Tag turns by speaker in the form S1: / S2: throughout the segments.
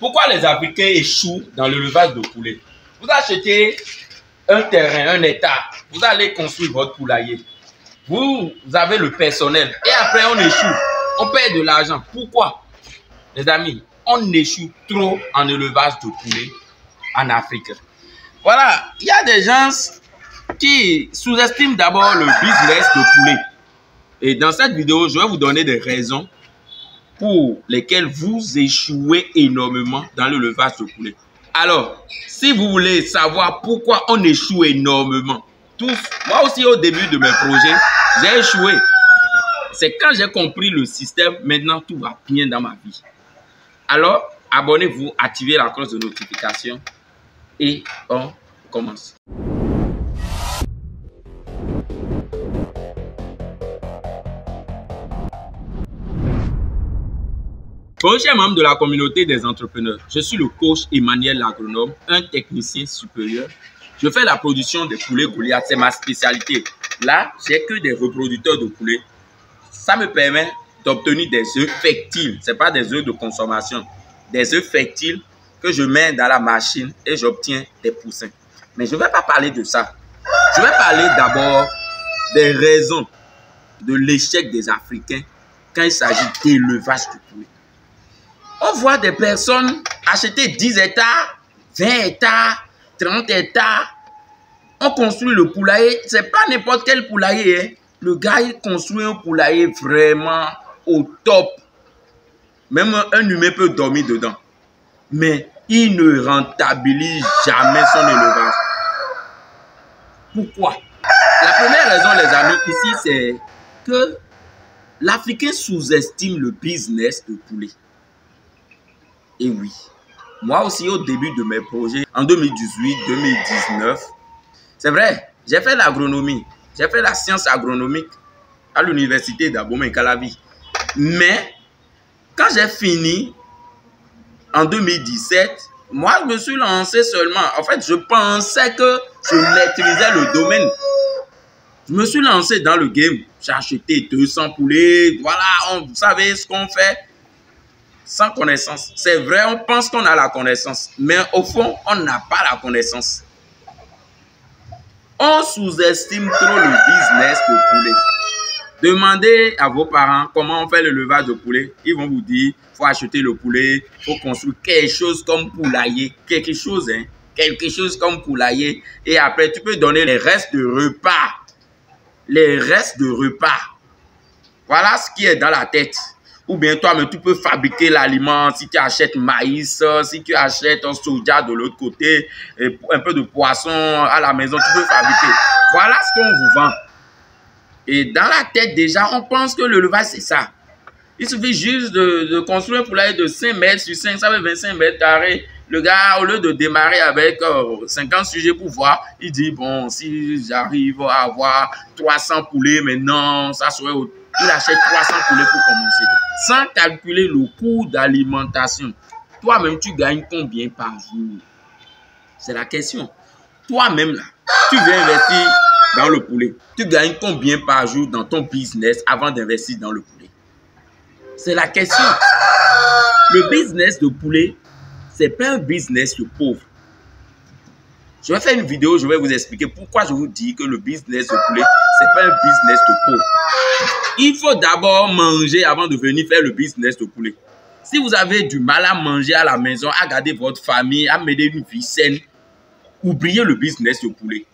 S1: Pourquoi les Africains échouent dans l'élevage de poulets? Vous achetez un terrain, un hectare, vous allez construire votre poulailler. Vous avez le personnel et après on échoue, on perd de l'argent. Pourquoi? Les amis, on échoue trop en élevage de poulets en Afrique. Voilà, il y a des gens qui sous-estiment d'abord le business de poulet. Et dans cette vidéo, je vais vous donner des raisons pour lesquelles vous échouez énormément dans l'élevage de poulet. Alors, si vous voulez savoir pourquoi on échoue énormément, moi aussi au début de mes projets, j'ai échoué. C'est quand j'ai compris le système, maintenant tout va bien dans ma vie. Alors, abonnez-vous, activez la cloche de notification et on commence. Bonjour chers membres de la communauté des entrepreneurs, je suis le coach Emmanuel l'agronome, un technicien supérieur. Je fais la production des poulets Goliath, c'est ma spécialité. Là, j'ai que des reproducteurs de poulets. Ça me permet d'obtenir des œufs fertiles, ce n'est pas des œufs de consommation, des œufs fertiles que je mets dans la machine et j'obtiens des poussins. Mais je ne vais pas parler de ça. Je vais parler d'abord des raisons de l'échec des Africains quand il s'agit d'élevage de poulets. On voit des personnes acheter 10 hectares, 20 hectares, 30 hectares. On construit le poulailler. Ce n'est pas n'importe quel poulailler. Hein. Le gars, il construit un poulailler vraiment au top. Même un humain peut dormir dedans. Mais il ne rentabilise jamais son élevage. Pourquoi? La première raison, les amis, ici, c'est que l'Africain sous-estime le business de poulet. Et oui, moi aussi au début de mes projets, en 2018-2019, c'est vrai, j'ai fait l'agronomie, j'ai fait la science agronomique à l'université d'Abomey-Calavi. Mais quand j'ai fini en 2017, moi je me suis lancé seulement. En fait, je pensais que je maîtrisais le domaine. Je me suis lancé dans le game. J'ai acheté 200 poulets. Voilà, vous savez ce qu'on fait. Sans connaissance. C'est vrai, on pense qu'on a la connaissance, mais au fond, on n'a pas la connaissance. On sous-estime trop le business de poulet. Demandez à vos parents comment on fait l'élevage de poulet. Ils vont vous dire, il faut acheter le poulet, il faut construire quelque chose comme poulailler. Quelque chose, hein. Quelque chose comme poulailler. Et après, tu peux donner les restes de repas. Les restes de repas. Voilà ce qui est dans la tête. Ou bien toi-même, tu peux fabriquer l'aliment si tu achètes maïs, si tu achètes un soja de l'autre côté, et un peu de poisson à la maison, tu peux fabriquer. Voilà ce qu'on vous vend. Et dans la tête déjà, on pense que l'élevage, c'est ça. Il suffit juste de construire un poulailler de 5 mètres sur 5, ça fait 25 mètres carrés. Le gars, au lieu de démarrer avec 50 sujets pour voir, il dit, bon, si j'arrive à avoir 300 poulets maintenant, ça serait au... Il achète 300 poulets pour commencer. Sans calculer le coût d'alimentation. Toi-même, tu gagnes combien par jour? C'est la question. Toi-même, là, tu viens investir dans le poulet. Tu gagnes combien par jour dans ton business avant d'investir dans le poulet? C'est la question. Le business de poulet, ce n'est pas un business de pauvre. Je vais faire une vidéo, je vais vous expliquer pourquoi je vous dis que le business de poulet, ce n'est pas un business de pauvre. Il faut d'abord manger avant de venir faire le business de poulet. Si vous avez du mal à manger à la maison, à garder votre famille, à mener une vie saine, oubliez le business de poulet.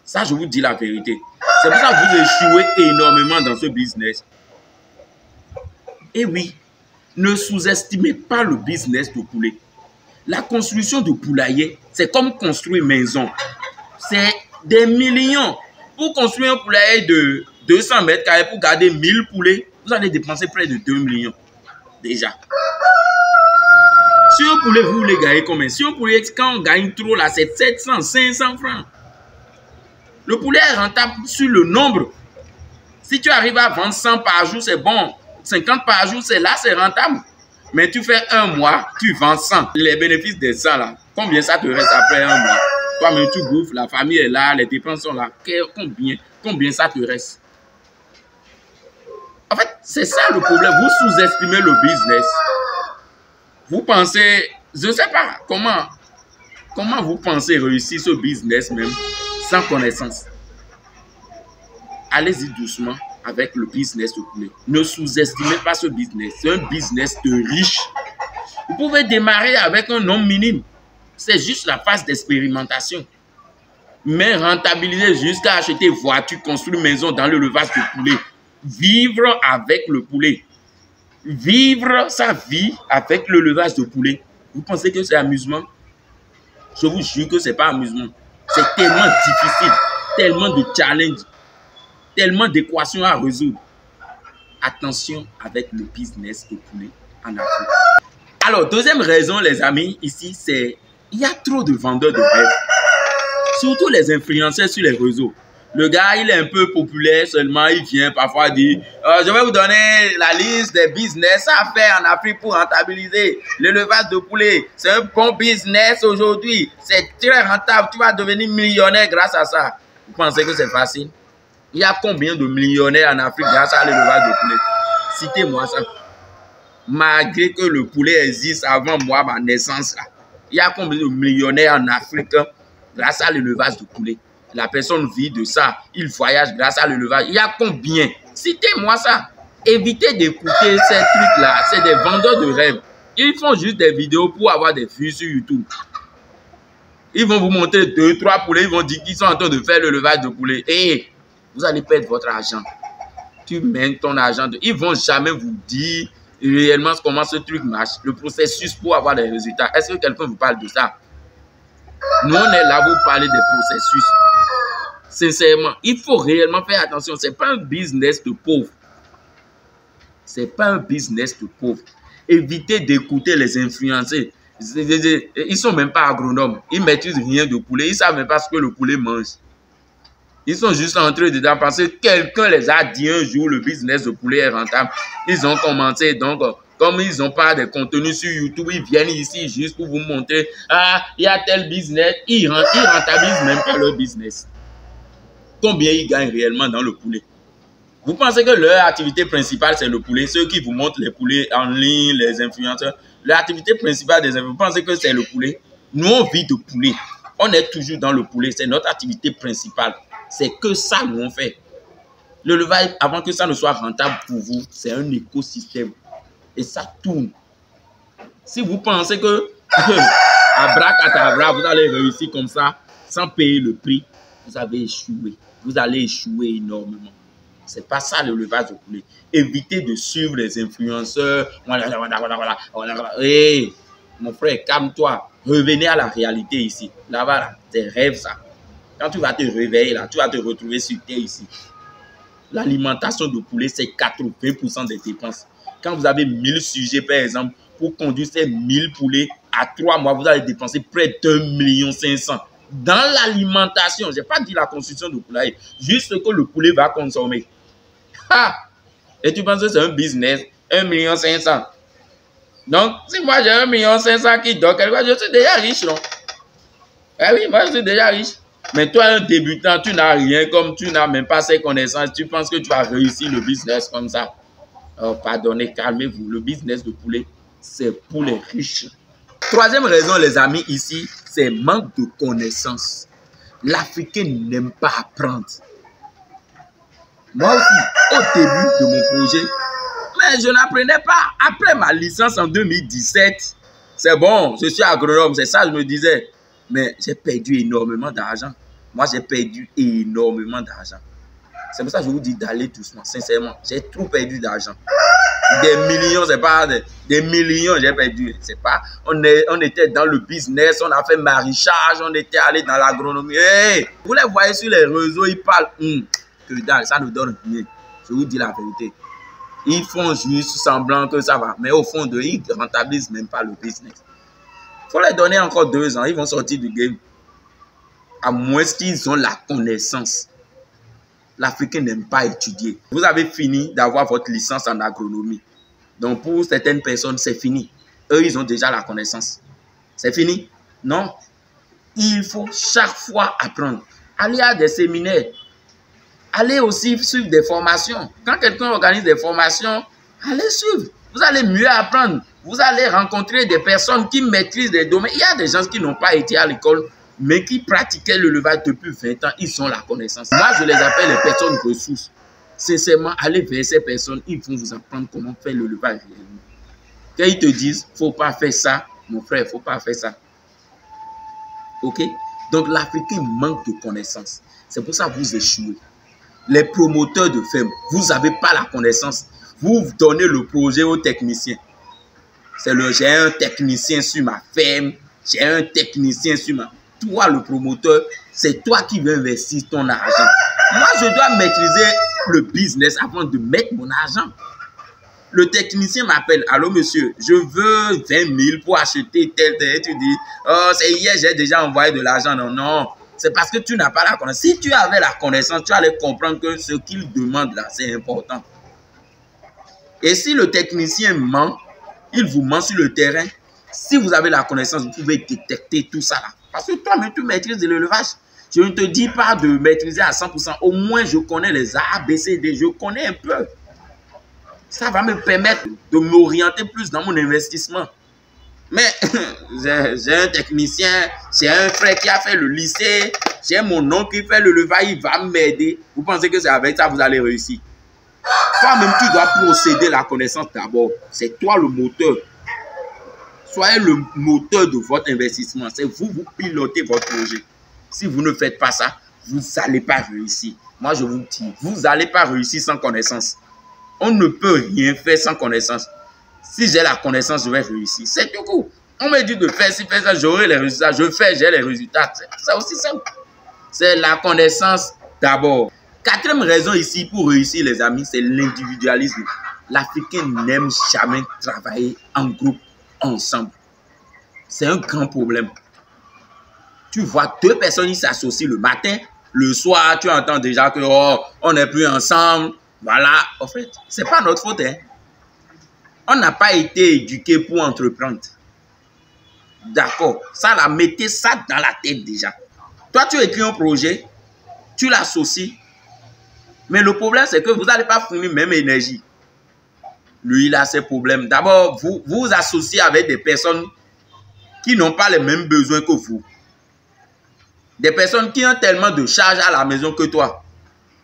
S1: Ça, je vous dis la vérité. C'est pour ça que vous échouez énormément dans ce business. Et oui, ne sous-estimez pas le business de poulet. La construction de poulailler, c'est comme construire une maison. C'est des millions. Pour construire un poulailler de 200 mètres carrés, pour garder 1000 poulets, vous allez dépenser près de 2 millions. Déjà. Sur un poulet, vous voulez gagner combien? Sur un poulet, quand on gagne trop, là, c'est 700, 500 francs. Le poulet est rentable sur le nombre. Si tu arrives à vendre 100 par jour, c'est bon. 50 par jour, c'est rentable. Mais tu fais un mois, tu vends 100. Les bénéfices des 100 là, combien ça te reste après un mois? Toi-même, tu bouffes, la famille est là, les dépenses sont là. Combien ça te reste? En fait, c'est ça le problème. Vous sous-estimez le business. Vous pensez Je ne sais pas comment vous pensez réussir ce business même sans connaissance. Allez-y doucement avec le business de poulet. Ne sous-estimez pas ce business. C'est un business de riche. Vous pouvez démarrer avec un nombre minime. C'est juste la phase d'expérimentation. Mais rentabiliser jusqu'à acheter voiture, construire maison dans l'élevage de poulet. Vivre avec le poulet. Vivre sa vie avec l'élevage de poulet. Vous pensez que c'est amusement? Je vous jure que ce n'est pas amusement. C'est tellement difficile, tellement de challenges, tellement d'équations à résoudre. Attention avec le business de poulet en Afrique. Alors, deuxième raison, les amis, ici, c'est il y a trop de vendeurs de rêves. Surtout les influenceurs sur les réseaux. Le gars, il est un peu populaire seulement, il vient parfois dire je vais vous donner la liste des business à faire en Afrique pour rentabiliser l'élevage de poulet. C'est un bon business aujourd'hui. C'est très rentable. Tu vas devenir millionnaire grâce à ça. Vous pensez que c'est facile? Il y a combien de millionnaires en Afrique grâce à l'élevage de poulet? Citez-moi ça. Malgré que le poulet existe avant moi, ma naissance, là, il y a combien de millionnaires en Afrique grâce à l'élevage de poulet? La personne vit de ça, il voyage grâce à l'élevage. Il y a combien? Citez-moi ça. Évitez d'écouter ces trucs-là. C'est des vendeurs de rêves. Ils font juste des vidéos pour avoir des vues sur YouTube. Ils vont vous montrer 2, 3 poulets. Ils vont dire qu'ils sont en train de faire l'élevage de poulet. Et vous allez perdre votre argent. Tu mènes ton argent. Ils ne vont jamais vous dire réellement comment ce truc marche. Le processus pour avoir des résultats. Est-ce que quelqu'un vous parle de ça? Nous, on est là pour parler des processus. Sincèrement, il faut réellement faire attention. Ce n'est pas un business de pauvre. Ce n'est pas un business de pauvre. Évitez d'écouter les influenceurs. Ils ne sont même pas agronomes. Ils ne maîtrisent rien de poulet. Ils ne savent même pas ce que le poulet mange. Ils sont juste entrés dedans parce que quelqu'un les a dit un jour le business de poulet est rentable. Ils ont commencé. Donc, comme ils n'ont pas de contenu sur YouTube, ils viennent ici juste pour vous montrer. Ah, il y a tel business. Ils rentabilisent même pas leur business. Combien ils gagnent réellement dans le poulet? Vous pensez que leur activité principale, c'est le poulet? Ceux qui vous montrent les poulets en ligne, les influenceurs, leur activité principale des influenceurs, vous pensez que c'est le poulet? Nous, on vit de poulet. On est toujours dans le poulet. C'est notre activité principale. C'est que ça, nous, on fait. L'élevage, avant que ça ne soit rentable pour vous, c'est un écosystème. Et ça tourne. Si vous pensez que abracadabra, vous allez réussir comme ça, sans payer le prix, vous avez échoué. Vous allez échouer énormément. Ce n'est pas ça l'élevage de poulet. Évitez de suivre les influenceurs. Hey, mon frère, calme-toi. Revenez à la réalité ici. Là-bas, là, c'est rêve ça. Quand tu vas te réveiller, là, tu vas te retrouver sur terre ici. L'alimentation de poulet, c'est 80% des dépenses. Quand vous avez 1000 sujets, par exemple, pour conduire ces 1000 poulets, à 3 mois, vous allez dépenser près d'1 500 000. Dans l'alimentation, je n'ai pas dit la construction de poulailler, juste ce que le poulet va consommer. Ah! Et tu penses que c'est un business, 1 500 000. Donc, si moi j'ai 1 500 000 qui dort quelque part, je suis déjà riche, non? Eh oui, moi je suis déjà riche. Mais toi, un débutant, tu n'as rien, comme tu n'as même pas ces connaissances, tu penses que tu vas réussir le business comme ça. Oh, pardonnez, calmez-vous. Le business de poulet, c'est pour les riches. Troisième raison, les amis, ici, c'est manque de connaissances. L'Africain n'aime pas apprendre. Moi aussi, au début de mon projet, mais je n'apprenais pas. Après ma licence en 2017, c'est bon, je suis agronome, c'est ça, je me disais. Mais j'ai perdu énormément d'argent. Moi, j'ai perdu énormément d'argent. C'est pour ça que je vous dis d'aller doucement, sincèrement. J'ai trop perdu d'argent. Des millions, c'est pas des millions, j'ai perdu. C'est pas, on était dans le business, on a fait maraîchage, on était allé dans l'agronomie. Hey, vous les voyez sur les réseaux, ils parlent. Que dalle, ça ne donne rien. Je vous dis la vérité. Ils font juste semblant que ça va. Mais au fond d'eux, ils ne rentabilisent même pas le business. Il faut les donner encore 2 ans, ils vont sortir du game. À moins qu'ils ont la connaissance. L'Africain n'aime pas étudier. Vous avez fini d'avoir votre licence en agronomie. Donc pour certaines personnes, c'est fini. Eux, ils ont déjà la connaissance. C'est fini? Non. Il faut chaque fois apprendre. Allez à des séminaires. Allez aussi suivre des formations. Quand quelqu'un organise des formations, allez suivre. Vous allez mieux apprendre. vous allez rencontrer des personnes qui maîtrisent des domaines. Il y a des gens qui n'ont pas été à l'école, mais qui pratiquaient le levage depuis 20 ans. Ils ont la connaissance. Moi, je les appelle les personnes ressources. Sincèrement, allez vers ces personnes, ils vont vous apprendre comment faire le levage réellement. Quand ils te disent, il ne faut pas faire ça, mon frère, il ne faut pas faire ça. Ok? Donc, l'Africain manque de connaissances. C'est pour ça que vous échouez. Les promoteurs de ferme, vous n'avez pas la connaissance. Vous donnez le projet aux techniciens. C'est le j'ai un technicien sur ma ferme, j'ai un technicien sur ma... Toi, le promoteur, c'est toi qui veux investir ton argent. Moi, je dois maîtriser le business avant de mettre mon argent. Le technicien m'appelle. Allô, monsieur, je veux 20 000 pour acheter tel. Et tu dis, oh, c'est hier, j'ai déjà envoyé de l'argent. Non, non. C'est parce que tu n'as pas la connaissance. Si tu avais la connaissance, tu allais comprendre que ce qu'il demande là, c'est important. Et si le technicien ment, il vous ment sur le terrain. Si vous avez la connaissance, vous pouvez détecter tout ça là. Parce que toi-même, tu maîtrises l'élevage. Je ne te dis pas de maîtriser à 100%. Au moins, je connais les A, B, C, D. Je connais un peu. Ça va me permettre de m'orienter plus dans mon investissement. Mais j'ai un technicien, j'ai un frère qui a fait le lycée, j'ai mon oncle qui fait le levage, il va m'aider. Vous pensez que c'est avec ça que vous allez réussir? Toi-même, tu dois procéder la connaissance d'abord. C'est toi le moteur. Soyez le moteur de votre investissement. C'est vous, vous pilotez votre projet. Si vous ne faites pas ça, vous n'allez pas réussir. Moi, je vous dis, vous n'allez pas réussir sans connaissance. On ne peut rien faire sans connaissance. Si j'ai la connaissance, je vais réussir. C'est tout court. On me dit de faire ci, faire ça, j'aurai les résultats. Je fais, j'ai les résultats. C'est aussi simple. C'est la connaissance d'abord. Quatrième raison ici pour réussir, les amis, c'est l'individualisme. L'Africain n'aime jamais travailler en groupe, ensemble. C'est un grand problème. Tu vois deux personnes, ils s'associent le matin, le soir, tu entends déjà que oh, on n'est plus ensemble. Voilà. En fait, ce n'est pas notre faute. Hein. On n'a pas été éduqué pour entreprendre. D'accord. Ça, là, mettez ça dans la tête déjà. Toi, tu écris un projet, tu l'associes. Mais le problème, c'est que vous n'allez pas fournir même énergie. Lui, il a ses problèmes. D'abord, vous vous associez avec des personnes qui n'ont pas les mêmes besoins que vous. Des personnes qui ont tellement de charges à la maison que toi.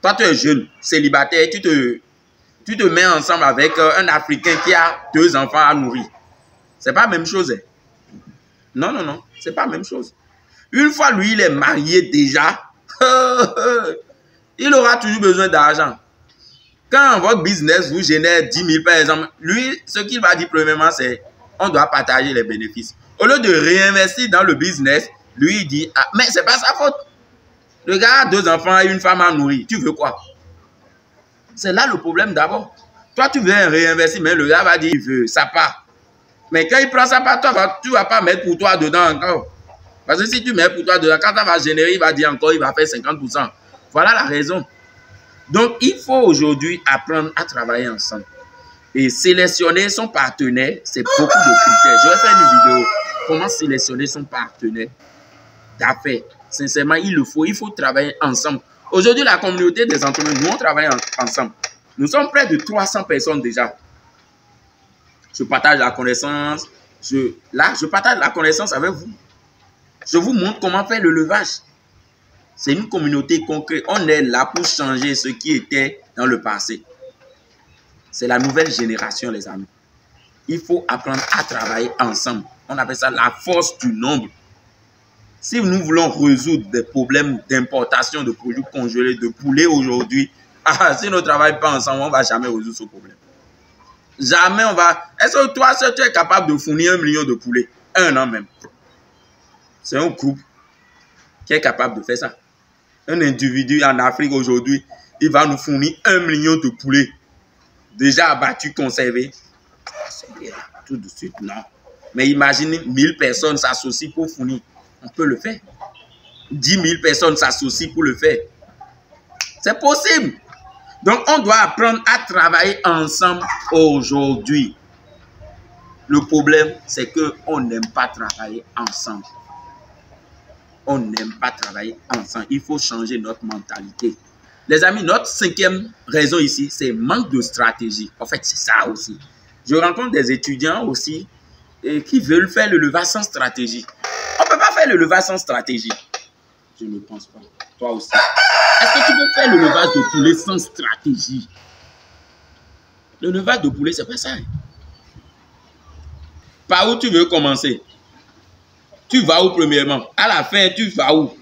S1: Toi, tu es jeune, célibataire, tu te mets ensemble avec un Africain qui a 2 enfants à nourrir. Ce n'est pas la même chose. Hein? Non, non, non, ce n'est pas la même chose. Une fois, lui, il est marié déjà, il aura toujours besoin d'argent. Quand votre business vous génère 10 000 par exemple, lui, ce qu'il va dire premièrement, c'est on doit partager les bénéfices. Au lieu de réinvestir dans le business, lui, il dit, ah, mais ce n'est pas sa faute. Le gars a 2 enfants et une femme à nourrir. Tu veux quoi? C'est là le problème d'abord. Toi, tu veux réinvestir, mais le gars va dire, il veut, ça part. Mais quand il prend ça part, toi, tu ne vas pas mettre pour toi dedans encore. Parce que si tu mets pour toi dedans, quand ça va générer, il va dire encore, il va faire 50%. Voilà la raison. Donc, il faut aujourd'hui apprendre à travailler ensemble. Et sélectionner son partenaire, c'est beaucoup de critères. Je vais faire une vidéo. Comment sélectionner son partenaire d'affaires. Sincèrement, il faut travailler ensemble. Aujourd'hui, la communauté des entrepreneurs, nous, on travaille ensemble. Nous sommes près de 300 personnes déjà. Je partage la connaissance. Je partage la connaissance avec vous. Je vous montre comment faire le levage. C'est une communauté concrète. On est là pour changer ce qui était dans le passé. C'est la nouvelle génération, les amis. Il faut apprendre à travailler ensemble. On appelle ça la force du nombre. Si nous voulons résoudre des problèmes d'importation de produits congelés, de poulet aujourd'hui, si nous ne travaillons pas ensemble, on ne va jamais résoudre ce problème. Jamais on va... Est-ce que toi, tu es capable de fournir 1 million de poulets? Un an même. C'est un groupe qui est capable de faire ça. Un individu en Afrique aujourd'hui, il va nous fournir 1 million de poulets. Déjà abattus, conservés. Tout de suite, non. Mais imaginez, 1000 personnes s'associent pour fournir. On peut le faire. 10 000 personnes s'associent pour le faire. C'est possible. Donc, on doit apprendre à travailler ensemble aujourd'hui. Le problème, c'est qu'on n'aime pas travailler ensemble. On n'aime pas travailler ensemble. Il faut changer notre mentalité. Les amis, notre 5e raison ici, c'est manque de stratégie. En fait, c'est ça aussi. Je rencontre des étudiants aussi qui veulent faire l'élevage sans stratégie. On ne peut pas faire l'élevage sans stratégie. Je ne pense pas. Toi aussi. Est-ce que tu peux faire l'élevage de poulet sans stratégie? L'élevage de poulet, c'est pas ça. Par où tu veux commencer? Tu vas où premièrement? À la fin, tu vas où?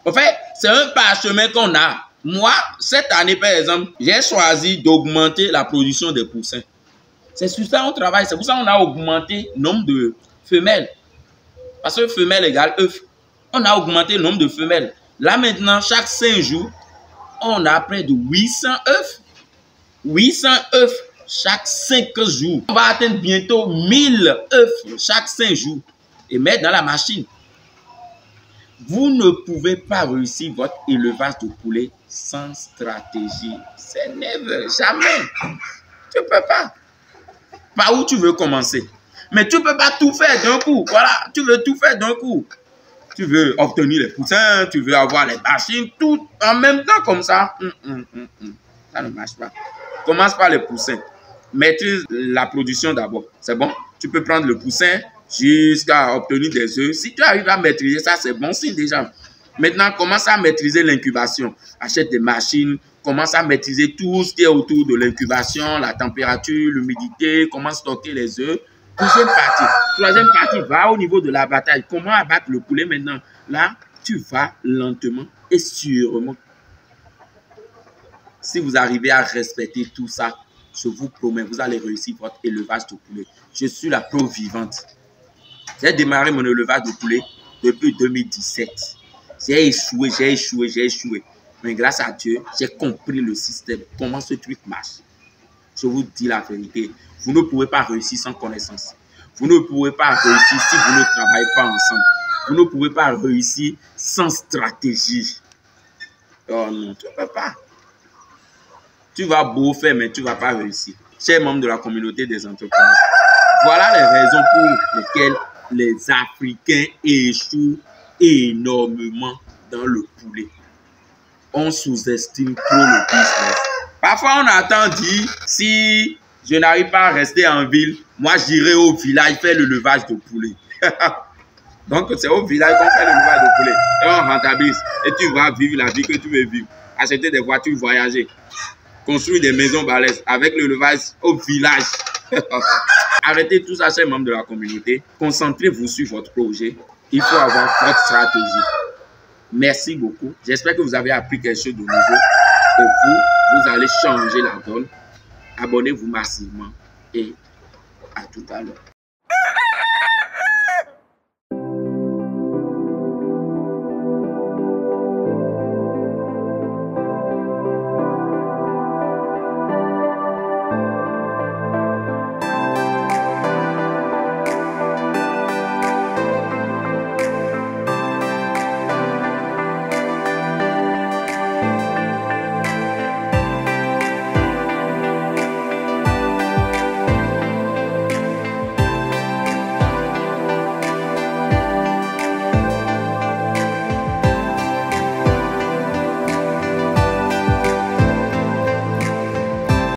S1: En fait, c'est un parchemin qu'on a. Moi, cette année, par exemple, j'ai choisi d'augmenter la production des poussins. C'est sur ça qu'on travaille. C'est pour ça qu'on a augmenté le nombre de femelles. Parce que femelle égale œuf. On a augmenté le nombre de femelles. Là maintenant, chaque 5 jours, on a près de 800 œufs. 800 œufs chaque 5 jours. On va atteindre bientôt 1000 œufs chaque 5 jours. Et mettre dans la machine. Vous ne pouvez pas réussir votre élevage de poulet sans stratégie. C'est never, jamais. Tu ne peux pas. Par où tu veux commencer? Mais tu ne peux pas tout faire d'un coup. Voilà, tu veux tout faire d'un coup. Tu veux obtenir les poussins, tu veux avoir les machines, tout en même temps comme ça. Ça ne marche pas. Commence par les poussins. Maîtrise la production d'abord. C'est bon? Tu peux prendre le poussin jusqu'à obtenir des œufs. Si tu arrives à maîtriser ça, c'est bon signe déjà. Maintenant, commence à maîtriser l'incubation. Achète des machines, commence à maîtriser tout ce qui est autour de l'incubation, la température, l'humidité, comment stocker les œufs. Deuxième partie. Troisième partie, va au niveau de la bataille. Comment abattre le poulet maintenant? Là, tu vas lentement et sûrement. Si vous arrivez à respecter tout ça, je vous promets, vous allez réussir votre élevage de poulet. Je suis la preuve vivante. J'ai démarré mon élevage de poulet depuis 2017. J'ai échoué. Mais grâce à Dieu, j'ai compris le système, comment ce truc marche. Je vous dis la vérité. Vous ne pouvez pas réussir sans connaissance. Vous ne pouvez pas réussir si vous ne travaillez pas ensemble. Vous ne pouvez pas réussir sans stratégie. Oh non, tu ne peux pas. Tu vas beau faire, mais tu ne vas pas réussir. Chers membres de la communauté des entrepreneurs, voilà les raisons pour lesquelles les Africains échouent énormément dans le poulet. On sous-estime trop le business. Parfois, on attend dire, si je n'arrive pas à rester en ville, moi, j'irai au village faire le levage de poulet. Donc, c'est au village qu'on fait le levage de poulet. Et on rentabilise. Et tu vas vivre la vie que tu veux vivre. Acheter des voitures, voyager. Construire des maisons balèzes avec le levage au village. Arrêtez tout ça, chers membres de la communauté. Concentrez-vous sur votre projet. Il faut avoir votre stratégie. Merci beaucoup. J'espère que vous avez appris quelque chose de nouveau. Et vous allez changer la donne. Abonnez-vous massivement. Et à tout à l'heure.